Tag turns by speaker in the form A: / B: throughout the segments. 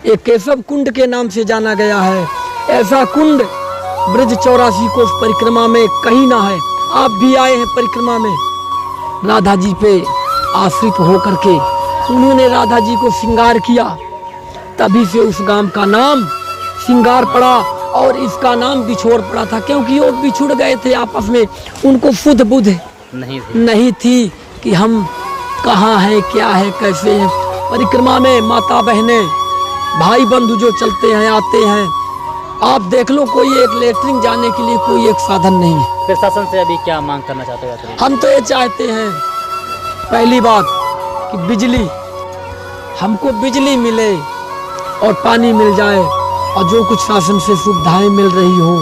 A: एक केशव कुंड के नाम से जाना गया है। ऐसा कुंड ब्रज 84 कोस परिक्रमा में कहीं ना है। आप भी आए हैं परिक्रमा में, राधा जी पे आश्रित होकर के उन्होंने राधा जी को श्रृंगार किया, तभी से उस गांव का नाम श्रृंगार पड़ा और इसका नाम बिछोड़ पड़ा था, क्योंकि वो बिछुड़ गए थे आपस में। उनको सुध बुध नहीं थी कि हम कहाँ हैं, क्या है, कैसे हैं। परिक्रमा में माता बहनें भाई बंधु जो चलते हैं आते हैं, आप देख लो कोई एक लेटरिन जाने के लिए कोई एक साधन नहीं है।
B: प्रशासन से अभी क्या मांग करना चाहते हैं?
A: हम तो ये चाहते हैं, पहली बात कि बिजली, हमको बिजली मिले और पानी मिल जाए, और जो कुछ शासन से सुविधाएं मिल रही हो,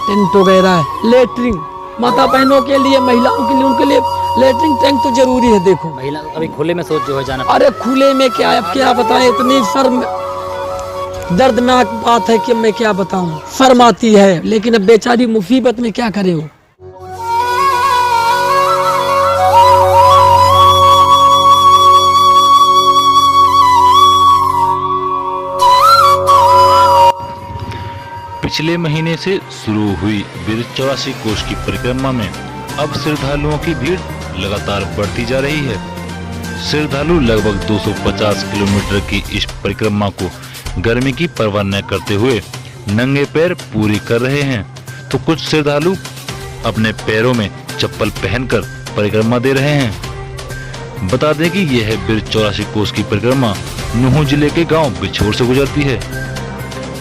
A: टेंट वगैरह, लेटरिन माता बहनों के लिए, महिलाओं के लिए, उनके लिए लेटरिन टैंक तो जरूरी है। देखो
B: महिला अभी खुले में सोच जो है जाना,
A: अरे खुले में क्या, अब क्या बताएं, इतनी शर्म दर्दनाक बात है कि मैं क्या बताऊं, शर्म आती है। लेकिन अब बेचारी मुसीबत में क्या करे वो।
C: पिछले महीने से शुरू हुई ब्रज 84 कोस की परिक्रमा में अब श्रद्धालुओं की भीड़ लगातार बढ़ती जा रही है। श्रद्धालु लगभग 250 किलोमीटर की इस परिक्रमा को गर्मी की परवाह न करते हुए नंगे पैर पूरी कर रहे हैं, तो कुछ श्रद्धालु अपने पैरों में चप्पल पहनकर परिक्रमा दे रहे हैं। बता दें कि यह है ब्रज 84 कोस की परिक्रमा नुहू जिले के गांव बिछोर से गुजरती है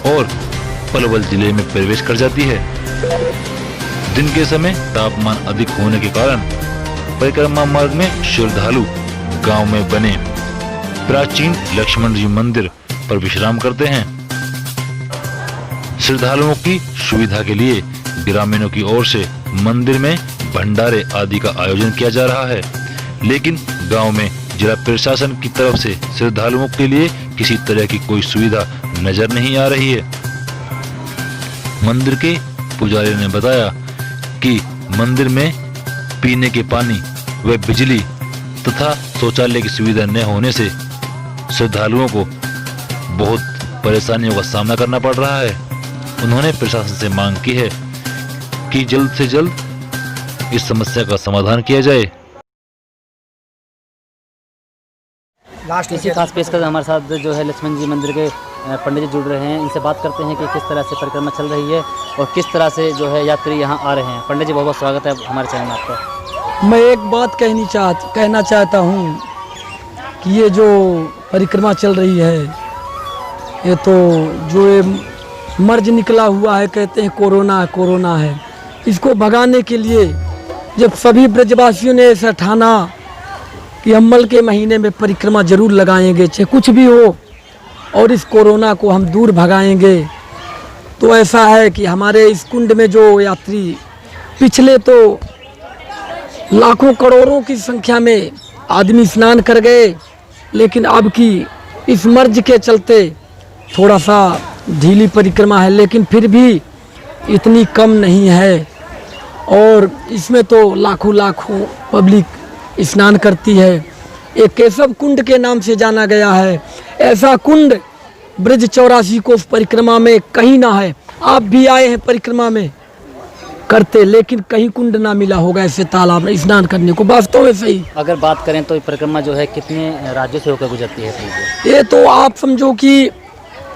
C: और पलवल जिले में प्रवेश कर जाती है। दिन के समय तापमान अधिक होने के कारण परिक्रमा मार्ग में श्रद्धालु गांव में बने प्राचीन लक्ष्मण जी मंदिर पर विश्राम करते हैं। श्रद्धालुओं की सुविधा के लिए ग्रामीणों की ओर से मंदिर में भंडारे आदि का आयोजन किया जा रहा है, लेकिन गांव में जिला प्रशासन की तरफ से श्रद्धालुओं के लिए किसी तरह की कोई सुविधा नजर नहीं आ रही है। मंदिर के पुजारी ने बताया कि मंदिर में पीने के पानी व बिजली तथा शौचालय की सुविधा न होने से श्रद्धालुओं को बहुत परेशानियों का सामना करना पड़ रहा है। उन्होंने प्रशासन से मांग की है कि जल्द से जल्द इस समस्या का समाधान किया जाए।
B: इसी खास पेश कर हमारे साथ जो है लक्ष्मण जी मंदिर के पंडित जी जुड़ रहे हैं, इनसे बात करते हैं कि किस तरह से परिक्रमा चल रही है और किस तरह से जो है यात्री यहाँ आ रहे हैं। पंडित जी बहुत बहुत स्वागत है हमारे चैनल में आपका।
A: मैं एक बात कहना चाहता हूँ कि ये जो परिक्रमा चल रही है, ये तो जो ये मर्ज निकला हुआ है, कहते हैं कोरोना है, इसको भगाने के लिए जब सभी ब्रजवासियों ने ऐसा ठाना कि अम्मल के महीने में परिक्रमा जरूर लगाएंगे, चाहे कुछ भी हो, और इस कोरोना को हम दूर भगाएंगे, तो ऐसा है कि हमारे इस कुंड में जो यात्री पिछले तो लाखों करोड़ों की संख्या में आदमी स्नान कर गए, लेकिन अब की इस मर्ज के चलते थोड़ा सा ढीली परिक्रमा है, लेकिन फिर भी इतनी कम नहीं है। और इसमें तो लाखों पब्लिक स्नान करती है। एक केशव कुंड के नाम से जाना गया है। ऐसा कुंड ब्रज 84 कोस परिक्रमा में कहीं ना है। आप भी आए हैं परिक्रमा में करते, लेकिन कहीं कुंड ना मिला होगा ऐसे तालाब में स्नान करने को। वास्तव में सही
B: अगर बात करें तो परिक्रमा जो है कितने राज्यों से होकर गुजरती है?
A: ये तो आप समझो कि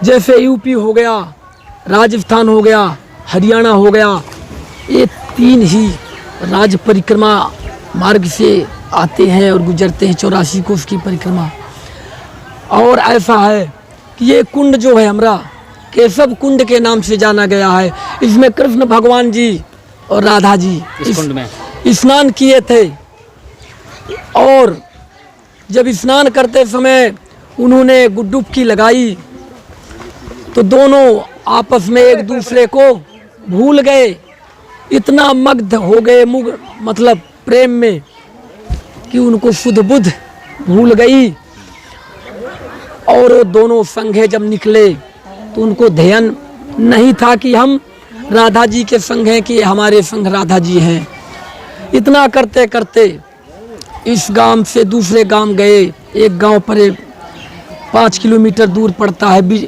A: जैसे यूपी हो गया, राजस्थान हो गया, हरियाणा हो गया, ये 3 ही राज्य परिक्रमा मार्ग से आते हैं और गुजरते हैं 84 कोस की परिक्रमा। और ऐसा है कि ये कुंड जो है हमारा केशव कुंड के नाम से जाना गया है। इसमें कृष्ण भगवान जी और राधा जी
B: इस कुंड में
A: स्नान किए थे, और जब स्नान करते समय उन्होंने डुबकी लगाई तो दोनों आपस में एक दूसरे को भूल गए, इतना मग्न हो गए मतलब प्रेम में कि उनको शुद्ध बुद्ध भूल गई। और वो दोनों संघे जब निकले तो उनको ध्यान नहीं था कि हम राधा जी के संग हैं कि हमारे संग राधा जी हैं। इतना करते करते इस गांव से दूसरे गांव गए। एक गांव पर 5 किलोमीटर दूर पड़ता है।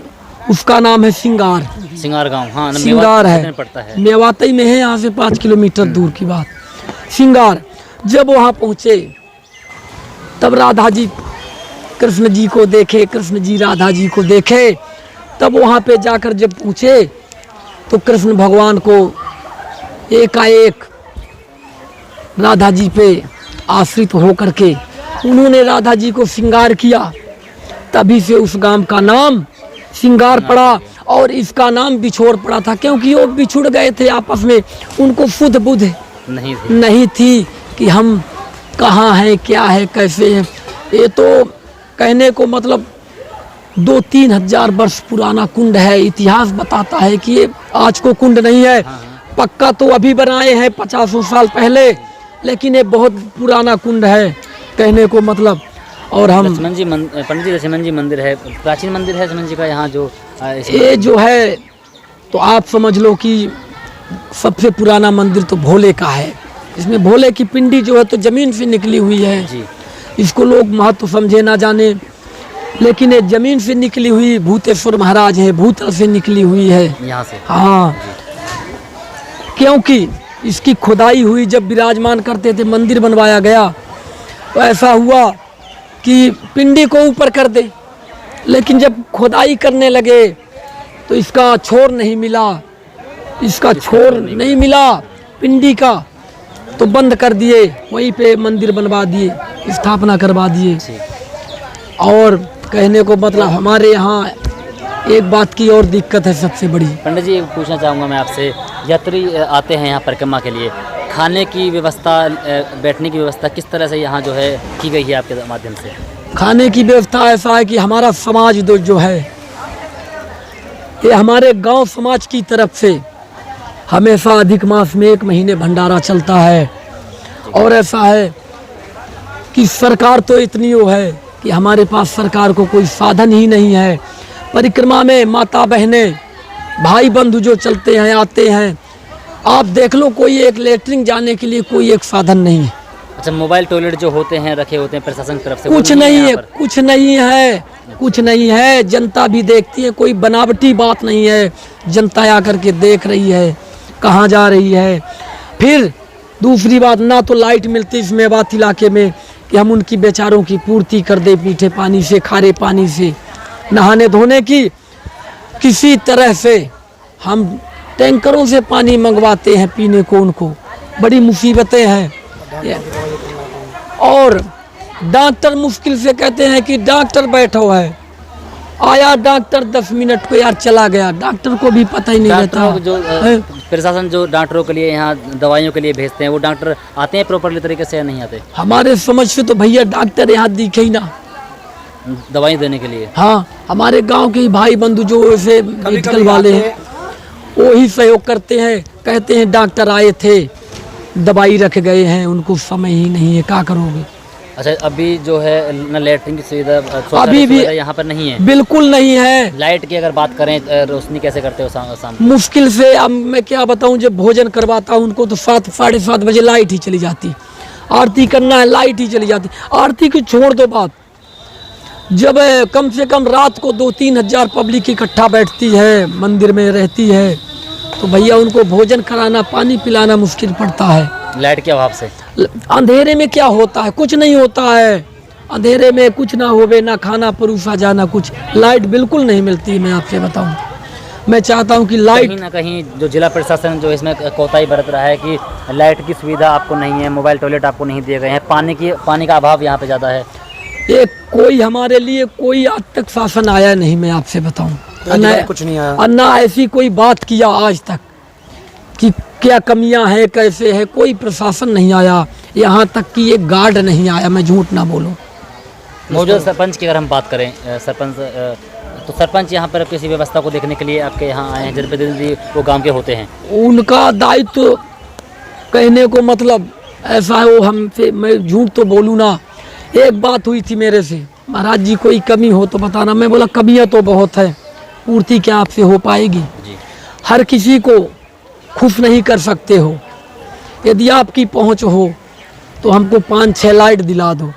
A: उसका नाम है सिंगार।
B: सिंगार गांव, हाँ
A: सिंगार है,
B: पड़ता है।
A: मेवाती में है, यहाँ से 5 किलोमीटर दूर की बात। सिंगार जब वहाँ पहुँचे तब राधा जी कृष्ण जी को देखे, कृष्ण जी राधा जी को देखे। तब वहाँ पे जाकर जब पूछे तो कृष्ण भगवान को एकाएक राधा जी पे आश्रित होकर के उन्होंने राधा जी को श्रृंगार किया। तभी से उस गांव का नाम श्रृंगार पड़ा और इसका नाम बिछोड़ पड़ा था, क्योंकि वो बिछुड़ गए थे आपस में। उनको शुद्ध बुद्ध नहीं थी कि हम कहाँ हैं, क्या है, कैसे हैं। ये तो कहने को मतलब 2-3 हजार वर्ष पुराना कुंड है। इतिहास बताता है कि ये आज को कुंड नहीं है, पक्का तो अभी बनाए हैं 50 साल पहले, लेकिन ये बहुत पुराना कुंड है कहने को मतलब। और हम
B: लक्ष्मण जी पंडित जी लक्ष्मण जी मंदिर है, प्राचीन मंदिर है लक्ष्मण जी का यहाँ जो
A: ये जो है, तो आप समझ लो कि सबसे पुराना मंदिर तो भोले का है। इसमें भोले की पिंडी जो है तो जमीन से निकली हुई है
B: जी।
A: इसको लोग महत्व समझे ना जाने, लेकिन ये जमीन से निकली हुई भूतेश्वर महाराज है, भूतल से निकली हुई है
B: यहाँ से।
A: हाँ, क्योंकि इसकी खुदाई हुई जब विराजमान करते थे, मंदिर बनवाया गया तो ऐसा हुआ कि पिंडी को ऊपर कर दे, लेकिन जब खुदाई करने लगे तो इसका छोर नहीं मिला, इसका छोर नहीं मिला पिंडी का, तो बंद कर दिए, वहीं पे मंदिर बनवा दिए, स्थापना करवा दिए। और कहने को मतलब हमारे यहाँ एक बात की और दिक्कत है सबसे बड़ी।
B: पंडित जी पूछना चाहूँगा मैं आपसे, यात्री आते हैं यहाँ परिक्रमा के लिए, खाने की व्यवस्था, बैठने की व्यवस्था किस तरह से यहाँ जो है की गई है आपके माध्यम से?
A: खाने की व्यवस्था ऐसा है कि हमारा समाज जो है ये हमारे गांव समाज की तरफ से हमेशा अधिक मास में 1 महीने भंडारा चलता है। और ऐसा है कि सरकार तो इतनी वो है कि हमारे पास सरकार को कोई साधन ही नहीं है। परिक्रमा में माता बहनें भाई बंधु जो चलते हैं आते हैं, आप देख लो कोई एक लेटरिन जाने के लिए कोई एक साधन नहीं है।
B: अच्छा, मोबाइल टॉयलेट जो होते हैं रखे होते हैं प्रशासन की तरफ से,
A: कुछ नहीं है, कुछ नहीं है, कुछ नहीं है। जनता भी देखती है, कोई बनावटी बात नहीं है। जनता आकर के देख रही है कहाँ जा रही है। फिर दूसरी बात, ना तो लाइट मिलती इस मेवात इलाके में कि हम उनकी बेचारों की पूर्ति कर दे मीठे पानी से, खारे पानी से, नहाने धोने की किसी तरह से हम टैंकरों से पानी मंगवाते हैं पीने को, उनको बड़ी मुसीबतें हैं। और डॉक्टर मुश्किल से कहते हैं कि डॉक्टर बैठो है, आया डॉक्टर 10 मिनट को यार चला गया, डॉक्टर को भी पता ही नहीं रहता।
B: जो प्रशासन जो डॉक्टरों के लिए यहाँ दवाइयों के लिए भेजते हैं, वो डॉक्टर आते हैं प्रॉपरली तरीके से या नहीं आते? हमारे
A: समझ से तो भैया डॉक्टर यहाँ दिखे ही ना
B: दवाई देने के लिए।
A: हाँ, हमारे गांव के भाई बंधु जो ऐसे मेडिकल वाले हैं वो ही सहयोग करते हैं, कहते हैं डॉक्टर आए थे दवाई रख गए हैं, उनको समय ही नहीं है, क्या करोगे।
B: अच्छा, अभी जो है न लैट्रिन की सुविधा
A: अभी भी
B: यहाँ पर नहीं है?
A: बिल्कुल नहीं है।
B: लाइट की अगर बात करें, रोशनी कैसे करते हो शाम?
A: मुश्किल से। अब मैं क्या बताऊं, जब भोजन करवाता हूं उनको तो 7 साढ़े 7 बजे लाइट ही चली जाती, आरती करना है लाइट ही चली जाती। आरती की छोड़ दो बात, जब कम से कम रात को 2-3 हजार पब्लिक इकट्ठा बैठती है मंदिर में रहती है, तो भैया उनको भोजन कराना, पानी पिलाना मुश्किल पड़ता है
B: लाइट के अभाव से।
A: अंधेरे में क्या होता है, कुछ नहीं होता है। अंधेरे में कुछ ना होवे, ना खाना परोसा जाना कुछ, लाइट बिल्कुल नहीं मिलती। मैं आपसे बताऊं, मैं चाहता हूं कि लाइट
B: कहीं ना कहीं जो जिला प्रशासन जो इसमें कोताही बरत रहा है कि लाइट की सुविधा आपको नहीं है, मोबाइल टॉयलेट आपको नहीं दिए गए हैं, पानी का अभाव यहाँ पे ज़्यादा है।
A: ये कोई हमारे लिए कोई आज तक शासन आया नहीं, मैं आपसे बताऊं,
D: कुछ नहीं आया।
A: और ना ऐसी कोई बात किया आज तक कि क्या कमियां हैं, कैसे है, कोई प्रशासन नहीं आया। यहाँ तक कि एक गार्ड नहीं आया, मैं झूठ ना बोलूं।
B: मौजूदा सरपंच की अगर हम बात करें, सरपंच तो सरपंच यहाँ पर किसी व्यवस्था को देखने के लिए आपके यहाँ आए हैं, जनप्रतिनिधि वो गांव के होते हैं,
A: उनका दायित्व कहने को मतलब ऐसा है, वो हमसे, मैं झूठ तो बोलूँ ना। एक बात हुई थी मेरे से, महाराज जी कोई कमी हो तो बताना। मैं बोला कमियाँ तो बहुत है, पूर्ति क्या आपसे हो पाएगी
B: जी।
A: हर किसी को खुश नहीं कर सकते हो। यदि आपकी पहुंच हो तो हमको 5-6 लाइट दिला दो,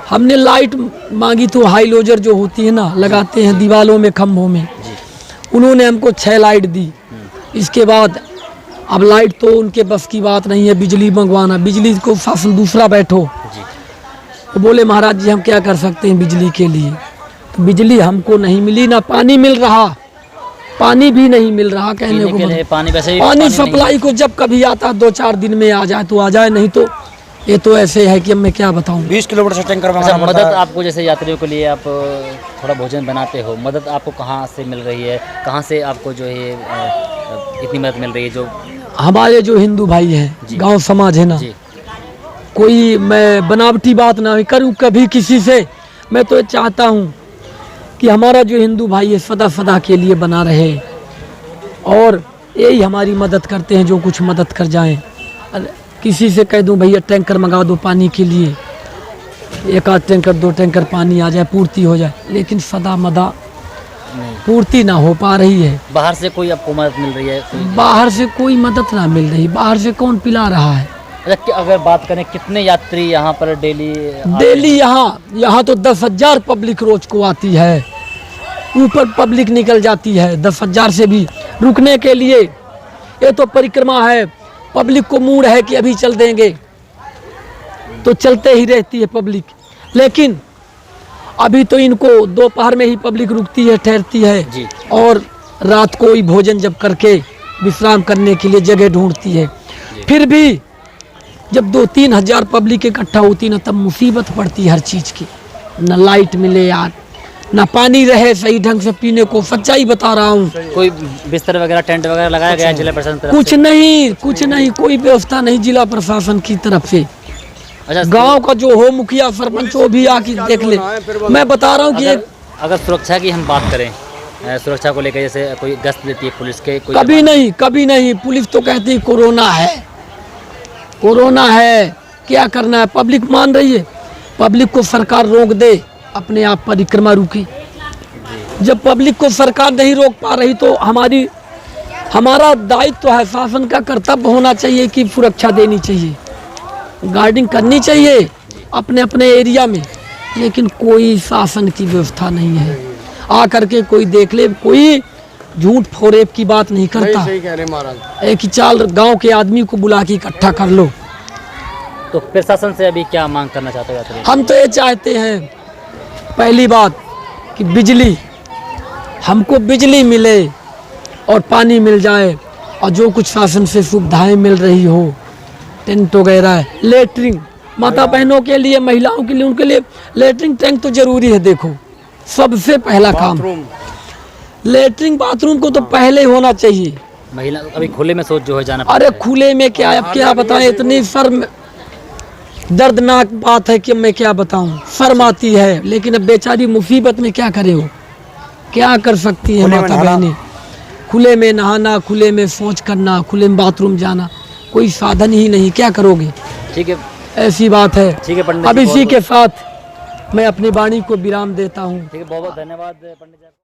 A: हमने लाइट मांगी तो हाइलोजर जो होती है ना, लगाते हैं दीवारों में, खम्भों में, उन्होंने हमको 6 लाइट दी। इसके बाद अब लाइट तो उनके बस की बात नहीं है, बिजली मंगवाना, बिजली को शासन दूसरा बैठो। तो बोले महाराज जी हम क्या कर सकते हैं बिजली के लिए, तो बिजली हमको नहीं मिली, ना पानी मिल रहा, पानी भी नहीं मिल रहा कहने को
B: लिए पानी वैसे भी
A: पानी सप्लाई को जब कभी आता 2-4 दिन में आ जाए तो आ जाए, नहीं तो ये तो ऐसे है कि अब मैं क्या बताऊं।
D: 20 किलोमीटर से टैंकर
B: अच्छा, मदद आपको जैसे यात्रियों के लिए आप थोड़ा भोजन बनाते हो, मदद आपको कहाँ से मिल रही है, कहाँ से आपको जो है इतनी मदद मिल रही है? जो
A: हमारे जो हिंदू भाई हैं, गांव समाज है ना, कोई मैं बनावटी बात ना करूं कभी किसी से, मैं तो चाहता हूं कि हमारा जो हिंदू भाई है सदा सदा के लिए बना रहे, और यही हमारी मदद करते हैं जो कुछ मदद कर जाएं। किसी से कह दूं भैया टैंकर मंगा दो पानी के लिए, 1-8 टैंकर 2 टैंकर पानी आ जाए, पूर्ति हो जाए, लेकिन सदा मदा पूर्ति ना हो पा रही है।
B: बाहर से कोई आपको मदद मिल रही है?
A: बाहर से कोई मदद ना मिल रही, बाहर से कौन पिला रहा है?
B: अच्छा, अगर बात करें कितने यात्री यहाँ पर डेली
A: यहाँ तो 10,000 पब्लिक रोज को आती है, ऊपर पब्लिक निकल जाती है 10,000 से भी रुकने के लिए। ये तो परिक्रमा है, पब्लिक को मूड है कि अभी चल देंगे तो चलते ही रहती है पब्लिक, लेकिन अभी तो इनको दोपहर में ही पब्लिक रुकती है, ठहरती है
B: जी।
A: और रात को ही भोजन जब करके विश्राम करने के लिए जगह ढूंढती है। फिर भी जब 2-3 हज़ार पब्लिक इकट्ठा होती ना, तब मुसीबत पड़ती है हर चीज़ की, न लाइट मिले यार, ना पानी रहे सही ढंग से पीने को, सच्चाई बता रहा हूँ।
B: कोई बिस्तर वगैरह, टेंट वगैरह लगाया गया है जिला प्रशासन तरफ
A: कुछ नहीं, कोई व्यवस्था नहीं जिला प्रशासन की तरफ से।
B: अच्छा,
A: गांव का जो हो मुखिया सरपंच वो भी आके देख ले। मैं बता रहा हूँ कि
B: अगर सुरक्षा की हम बात करें, सुरक्षा को लेकर जैसे कोई गश्त देती है पुलिस के, कोई
A: कभी नहीं, पुलिस तो कहती है कोरोना है, क्या करना है, पब्लिक मान रही है, पब्लिक को सरकार रोक दे, अपने आप परिक्रमा रुके। जब पब्लिक को सरकार नहीं रोक पा रही तो हमारा दायित्व है, शासन का कर्तव्य होना चाहिए कि सुरक्षा देनी चाहिए, गार्डिंग करनी चाहिए अपने अपने एरिया में, लेकिन कोई शासन की व्यवस्था नहीं है। आ करके कोई देख ले, कोई झूठ फोरेब की बात नहीं करता, एक ही चाल गांव के आदमी को बुला के इकट्ठा कर लो।
B: तो प्रशासन से अभी क्या मांग करना चाहते हैं?
A: हम तो ये चाहते हैं, पहली बात कि बिजली, हमको बिजली मिले और पानी मिल जाए, और जो कुछ शासन से सुविधाएं मिल रही हो, टेंट वगैरह, लेटरिन माता बहनों के लिए, महिलाओं के लिए, उनके लिए लेटरिन टैंक तो जरूरी है। देखो सबसे पहला काम लेटरिन बाथरूम को तो पहले ही होना चाहिए।
B: महिला अभी खुले में सोच जो है जाना,
A: अरे खुले में क्या, अब क्या बताएं, इतनी शर्म दर्दनाक बात है कि मैं क्या बताऊं, शर्म आती है, लेकिन अब बेचारी मुसीबत में क्या करे, हो क्या कर सकती है माता बहनें। खुले में नहाना, खुले में शौच करना, खुले में बाथरूम जाना, कोई साधन ही नहीं, क्या करोगे।
B: ठीक है,
A: ऐसी बात है।
B: ठीक है पंडित
A: अब इसी के साथ मैं अपनी वाणी को विराम देता हूँ।
B: ठीक है, बहुत बहुत धन्यवाद पंडित जी।